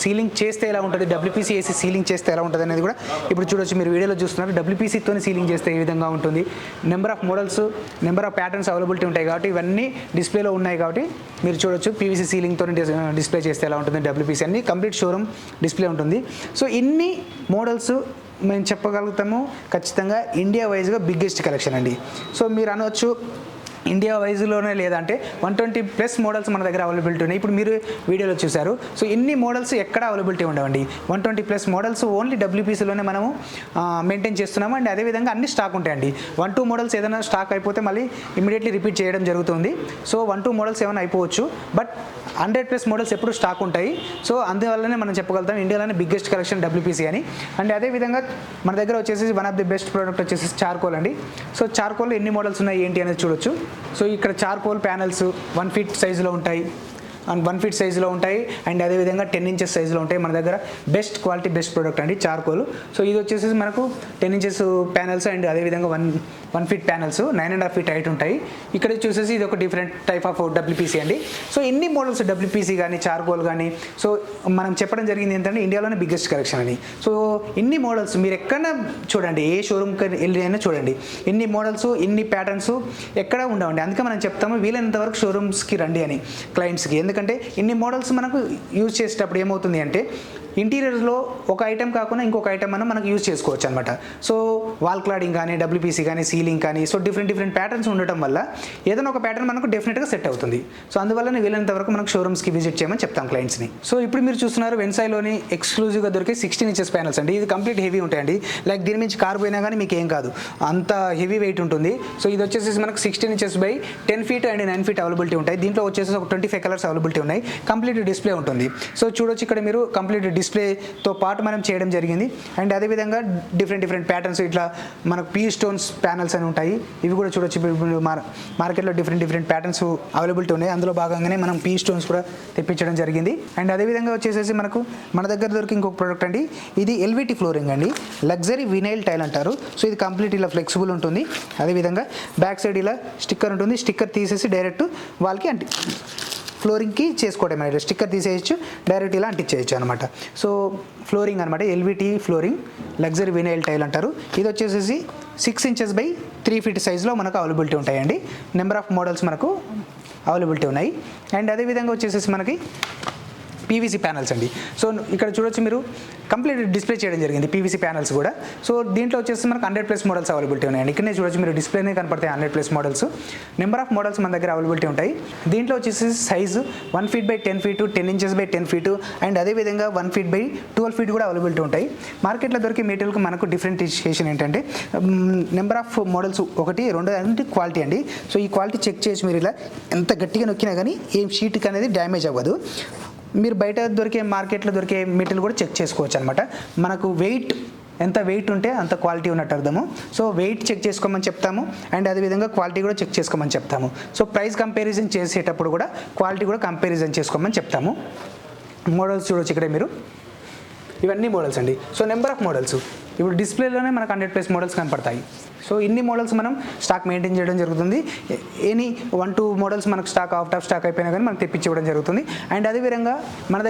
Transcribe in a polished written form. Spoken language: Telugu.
సీలింగ్ చేస్తే ఎలా ఉంటుంది, డబ్ల్యూపీసీ ఏసీ సీలింగ్ చేస్తే ఎలా ఉంటుంది అనేది కూడా ఇప్పుడు చూడొచ్చు. మీరు వీడియోలో చూస్తున్నారు డబ్ల్యూపీసీతో సీలింగ్ చేస్తే ఏ విధంగా ఉంటుంది. Number of models, number of patterns availability ఉంటాయి కాబట్టి ఇవన్నీ డిస్ప్లేలో ఉన్నాయి కాబట్టి మీరు చూడొచ్చు. పీవీసీ సీలింగ్తో డిస్ప్లే చేస్తే ఎలా ఉంటుంది డబ్ల్యూపీసీ అన్ని కంప్లీట్ షోరూమ్ డిస్ప్లే ఉంటుంది. సో ఇన్ని మోడల్స్ మేము చెప్పగలుగుతాము ఖచ్చితంగా ఇండియా వైజ్గా బిగ్గెస్ట్ కలెక్షన్ అండి. సో మీరు అనవచ్చు ఇండియా వైజ్లోనే లేదంటే 120+ మోడల్స్ మన దగ్గర అవైలబిలిటీ ఉన్నాయి. ఇప్పుడు మీరు వీడియోలో చూశారు. సో ఇన్ని మోడల్స్ ఎక్కడ అవైలబిలిటీ ఉండవండి. 120+ మోడల్స్ ఓన్లీ డబ్ల్యూపీసీలోనే మనము మెయింటైన్ చేస్తున్నాము. అండ్ అదేవిధంగా అన్ని స్టాక్ ఉంటాయండి. 1-2 మోడల్స్ ఏదైనా స్టాక్ అయిపోతే మళ్ళీ ఇమీడియట్లీ రిపీట్ చేయడం జరుగుతుంది. సో 1-2 మోడల్స్ ఏమైనా అయిపోవచ్చు, బట్ 100+ మోడల్స్ ఎప్పుడు స్టాక్ ఉంటాయి. సో అందువల్లనే మనం చెప్పగలుగుతాం ఇండియాలోనే బిగ్గెస్ట్ కలెక్షన్ డబ్ల్యూపీసీ అని. అండ్ అదేవిధంగా మన దగ్గర వచ్చేసి one of the best product వచ్చేసి చార్కోల్ అండి. సో చార్కోల్ ఎన్ని మోడల్స్ ఉన్నాయి ఏంటి అనేది చూడొచ్చు. సో ఇక్కడ చార్కోల్ ప్యానల్స్ 1 ఫీట్ సైజులో ఉంటాయి అండ్ 1 ఫీట్ సైజులో ఉంటాయి. అండ్ అదేవిధంగా 10 ఇంచెస్ సైజులో ఉంటాయి. మన దగ్గర బెస్ట్ క్వాలిటీ బెస్ట్ ప్రోడక్ట్ అండి చార్కోల్. సో ఇది వచ్చేసి మనకు 10 ఇంచెస్ ప్యానల్స్ అండ్ అదేవిధంగా 1 ఫీట్ ప్యానల్స్ 9.5 ఫీట్ హైట్ ఉంటాయి. ఇక్కడ చూసేసి ఇది ఒక డిఫరెంట్ టైప్ ఆఫ్ డబ్ల్యూపీసీ అండి. సో ఎన్ని మోడల్స్ డబ్ల్యూపీసీ కానీ చార్కోల్ కానీ సో మనం చెప్పడం జరిగింది ఏంటంటే ఇండియాలోనే బిగ్గెస్ట్ కలెక్షన్ అని. సో ఇన్ని మోడల్స్ మీరు ఎక్కడైనా చూడండి, ఏ షోరూమ్కి వెళ్ళి అయినా చూడండి, ఇన్ని మోడల్స్ ఇన్ని ప్యాటర్న్స్ ఎక్కడ ఉండవండి. అందుకే మనం చెప్తాము వీలైనంత వరకు షోరూమ్స్కి రండి అని క్లయింట్స్కి. ఎందుకంటే ఇన్ని మోడల్స్ మనకు యూజ్ చేసేటప్పుడు ఏమవుతుంది అంటే ఇంటీరియర్స్లో ఒక ఐటెం కాకుండా ఇంకొక ఐటెం మనం మనకు యూజ్ చేసుకోవచ్చు అనమాట. సో వాల్ క్లాడింగ్ కానీ డబ్ల్యూపీసీ కానీ సీలింగ్ కానీ సో డిఫరెంట్ ప్యాటర్న్స్ ఉండటం వల్ల ఏదైనా ఒక ప్యాటర్న్ మనకు డెఫినెట్గా సెట్ అవుతుంది. సో అందువల్ల వీలైనంత వరకు మనకు షోరూమ్స్కి విజిట్ చేయమని చెప్తాం క్లయింట్స్ని. సో ఇప్పుడు మీరు చూస్తున్నారు వెన్సాయ్లోని ఎక్స్క్లూజివ్గా దొరికే 16 ఇంచెస్ ప్యానల్స్ అండి. ఇది కంప్లీట్ హెవీ ఉంటాయండి. లైక్ దీని నుంచి కార్ పోయినా కానీ మీకు ఏం కాదు, అంత హెవీ వెయిట్ ఉంటుంది. సో ఇది వచ్చేసి మనకు 16 inches by 10 feet and 9 feet availability ఉంటాయి. దీంట్లో వచ్చేసి ఒక 25 కలర్స్ అవైలబిలిటీ ఉన్నాయి. కంప్లీట్ డిస్ప్లే ఉంటుంది. సో చూడొచ్చు ఇక్కడ మీరు కంప్లీట్ డిస్ప్లేతో పాటు మనం చేయడం జరిగింది. అండ్ అదేవిధంగా డిఫరెంట్ ప్యాటర్న్స్ ఇట్లా మనకు పీ స్టోన్స్ ప్యానల్స్ అని ఉంటాయి. ఇవి కూడా చూడొచ్చు. మార్కెట్లో డిఫరెంట్ ప్యాటర్న్స్ అవైలబిలిటీ ఉన్నాయి. అందులో భాగంగానే మనం పీ స్టోన్స్ కూడా తెప్పించడం జరిగింది. అండ్ అదేవిధంగా వచ్చేసి మనకు మన దగ్గర దొరికి ఇంకొక ప్రోడక్ట్ అండి. ఇది ఎల్విటీ ఫ్లోరింగ్ అండి, లగ్జరీ వినైల్ టైల్ అంటారు. సో ఇది కంప్లీట్ ఇలా ఫ్లెక్సిబుల్ ఉంటుంది. అదేవిధంగా బ్యాక్ సైడ్ ఇలా స్టిక్కర్ ఉంటుంది. స్టిక్కర్ తీసేసి డైరెక్ట్ వాళ్ళకి ఫ్లోరింగ్కి చేసుకోవడం అనేది స్టిక్కర్ తీసేయచ్చు, డైరెక్ట్ ఇలా అంటించేయచ్చు అనమాట. సో ఫ్లోరింగ్ అనమాట ఎల్విటీ ఫ్లోరింగ్ లగ్జరీ వినైల్ టైల్ అంటారు. ఇది వచ్చేసి 6 ఇంచెస్ బై 3 ఫీట్ సైజులో మనకు అవైలబిలిటీ ఉంటాయండి. నెంబర్ ఆఫ్ మోడల్స్ మనకు అవైలబిలిటీ ఉన్నాయి. అండ్ అదేవిధంగా వచ్చేసి మనకి పీవీసీ ప్యానల్స్ అండి. సో ఇక్కడ చూడొచ్చు మీరు కంప్లీట్ డిస్ప్లే చేయడం జరిగింది పీవీసీ ప్యానల్స్ కూడా. సో దీంట్లో వచ్చేసి మనకు 100+ మోడల్స్ అవైలబిలిటీ ఉన్నాయండి. ఇక్కడనే చూడొచ్చు మీరు డిస్ప్లేనే కనపడతాయి 100+ మోడల్స్. నెంబర్ ఆఫ్ మోడల్స్ మన దగ్గర అవైలబిలిటీ ఉంటాయి. దీంట్లో వచ్చేసి size 1 feet by 10 feet, 10 inches by 10 feet and అదేవిధంగా 1 ఫీట్ బై 12 ఫీట్ కూడా అవైలబిలిటీ ఉంటాయి. మార్కెట్లో దొరికే మెటీరియల్కి మనకు డిఫరెంటియేషన్ ఏంటంటే నెంబర్ ఆఫ్ మోడల్స్ ఒకటి, రెండు క్వాలిటీ అండి. సో ఈ క్వాలిటీ చెక్ చేసి మీరు ఇలా ఎంత గట్టిగా నొక్కినా కానీ ఏం షీట్కి అనేది డ్యామేజ్ అవ్వదు. మీరు బయట దొరికే మార్కెట్లో దొరికే మెటీరియల్ కూడా చెక్ చేసుకోవచ్చు అనమాట. మనకు ఎంత వెయిట్ ఉంటే అంత క్వాలిటీ ఉన్నట్టు అర్థము. సో వెయిట్ చెక్ చేసుకోమని చెప్తాము అండ్ అదేవిధంగా క్వాలిటీ కూడా చెక్ చేసుకోమని చెప్తాము. సో ప్రైస్ కంపారిజన్ చేసేటప్పుడు కూడా క్వాలిటీ కూడా కంపారిజన్ చేసుకోమని చెప్తాము. మోడల్స్ చూడొచ్చు ఇక్కడ మీరు, ఇవన్నీ మోడల్స్ అండి. సో నెంబర్ ఆఫ్ మోడల్స్ ఇప్పుడు డిస్ప్లేలోనే మనకు 100+ మోడల్స్ కనపడతాయి. సో ఇన్ని మోడల్స్ మనం స్టాక్ మెయింటైన్ చేయడం జరుగుతుంది. ఎనీ 1-2 మోడల్స్ మనకు స్టాక్ అవుట్ ఆఫ్ స్టాక్ అయిపోయినా కానీ మనకు తెప్పించి ఇవ్వడం జరుగుతుంది. అండ్ అదేవిధంగా మన దగ్గర